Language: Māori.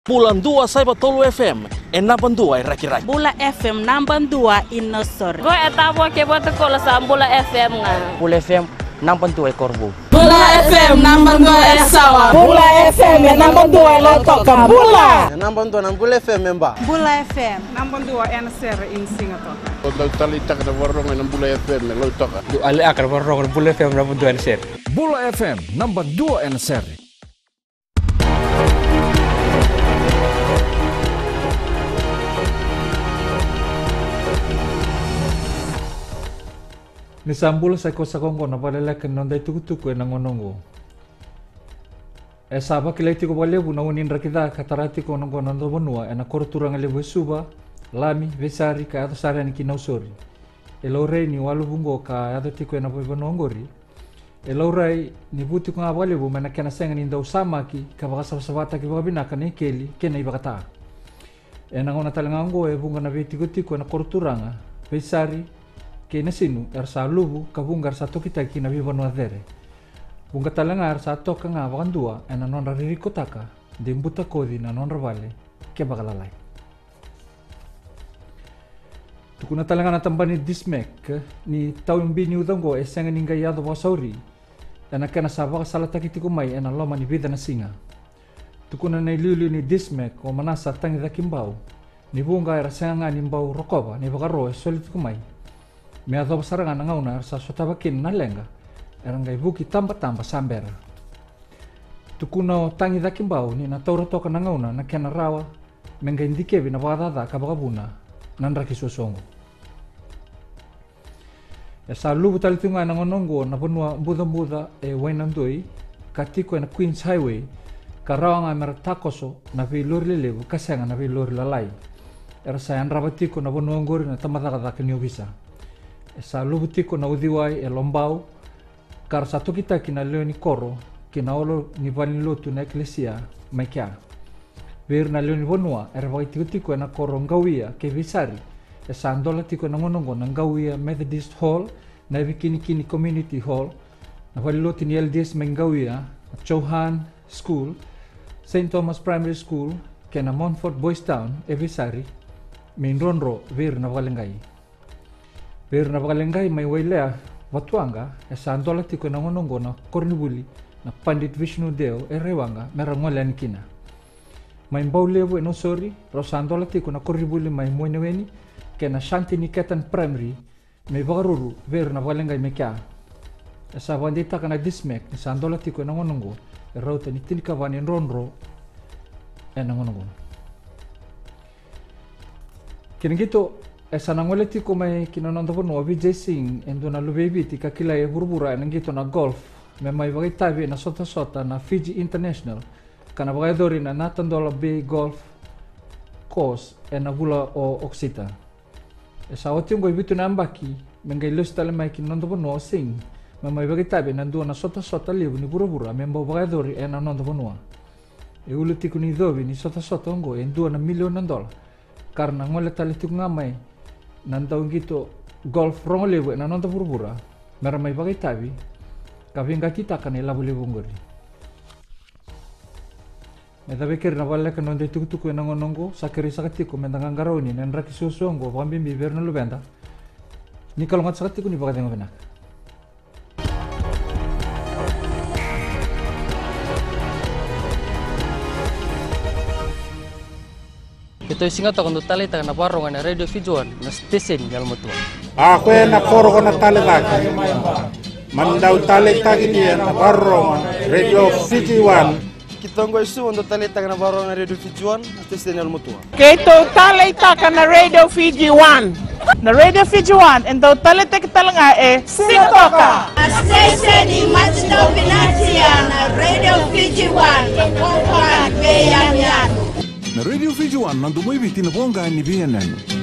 Bulan 2 Saiba Tolu FM, enapan 2 raki-raki. Bula FM namban 2 inosor. Go etabo ke boto kola sa Bula FM nga. Bula FM namban 2 korbu. Bula FM namban 2 sawa. Bula FM namban 2 la toka Bula. Namban 2 Bula FM memba. Bula FM namban 2 NSR in Singapore. Kalau tali tak ada warung yang Bula FM lo toka. Du ale akar warung Bula FM namban 2 NSR. Bula FM namban 2 NSR. Nisambul sa Kosakongko na Vakaleleka nonday tukutuku na ngonongo. Saba kilay ko balebu na unin rakita katarati ko nang nando bonua na korturang lebu suba lami vesari ka ato sari ni kinausori. Elaurai ni walubungo ka ato tiko na poibonongori. Elaurai ni buti ko nga balebu mana kena sengan indau samaki ka baka sabata ki babina kan keli kena ibakata. Nangona talangango bunga na tiko na korturanga vesari kena sinu sa lubu kabungar sa kita kina viva no adere bunga talangar sa toka nga bakandua ena non ririko taka dimbuta kodi na non vale ke bakalalay tukuna talangar na tambani dismek ni tawim bini udango esenga ningayado wasauri ena kena sabaka salata kiti kumai ena loma ni vida na singa tukuna na iliuli ni dismek o manasa tangi da kimbau ni bunga era senga ni mbau rokoba ni bakaro solit kumai Mea tau sarangan ngauna sa sotabakin na lenga erang gai buki tamba sambera. Tukuna tangi dakimbau ni na taura toka na ngauna na kena rawa menga indikevi na wakadada kabakabuna nandra kisosongo. Sa lubu talitunga na ngonongo na punua buda wainandoi katiko na Queens Highway karawanga mera takoso na vi lori lelebu kasenga na vi lori lalai. Era sa anrabatiko na punua ngori na tamadakada keniobisa. Sa lubutiko na udiwai lombau kar satu kita kina leo ni koro kina olo ni vani lotu na eklesia maikia ver na leo ni bonua erba tiko na koro ngawia ke visari sa andola tiko na ngonongo na ngawia Methodist Hall na kini Community Hall na vani lotu ni LDS mengawia Chauhan School St. Thomas Primary School kena Montfort Boys Town visari main ronro ver na valengai Pero na Vakaleleka may wailea watuanga sa andola tiko na ngonongo na kornibuli na Pandit Vishnu Deo rewanga merangwala nikina. May mbaulevo no sorry ro sa andola tiko na kornibuli may mweneweni kena Shanti Niketan Primary may bagaruru ver na Vakaleleka may kya. Sa bandita ka na dismek sa andola tiko na ngonongo rauta ni tinikavani ronro na ngonongo. Kinigito Esa nangole tiko may kinanonda po no Vijay Singh endo na lubebi tika kilay burbura nangito na golf may bagay tabi na sota na Fiji International kana bagay dori na Natandola Bay Golf Course na bula o Oksita. Esa otiong go ibito na ambaki mengay los tala may kinanonda po no Singh may bagay tabi nando na sota libu ni burbura may bagay dori na nonda po no. Ulo tiko ni dobi ni sota ngo endo na $1 million karena ngole tali tiko ngamay nantaw gito golf rongolevo na nonta burbura mera may bagay tabi kavinga kita kanila bulevo ngori meta beker na Vakaleleka nonde tukutuku na ngonongo sakiri sakatiko mendangang garoni na nraki susongo pambimbi berna lubenda ni kalongat sakatiko ni bakadengo benak Ito singato kondo talita na warung na radio Fijuan na station galmotua. Ako na koro ko na talita. Mandaw talita kini na warung radio Fijuan. Kitongo isu untuk talita na warung na radio Fijuan station galmotua. Keto talita ka na Radio Fiji 1. Na Radio Fiji 1 endo talita kita nga Singapore. Station ni Machino Pinatia na Radio Fiji 1 kwa bayan. Na Radio Fijuan nandu mo ibiti na bonga ni BNN.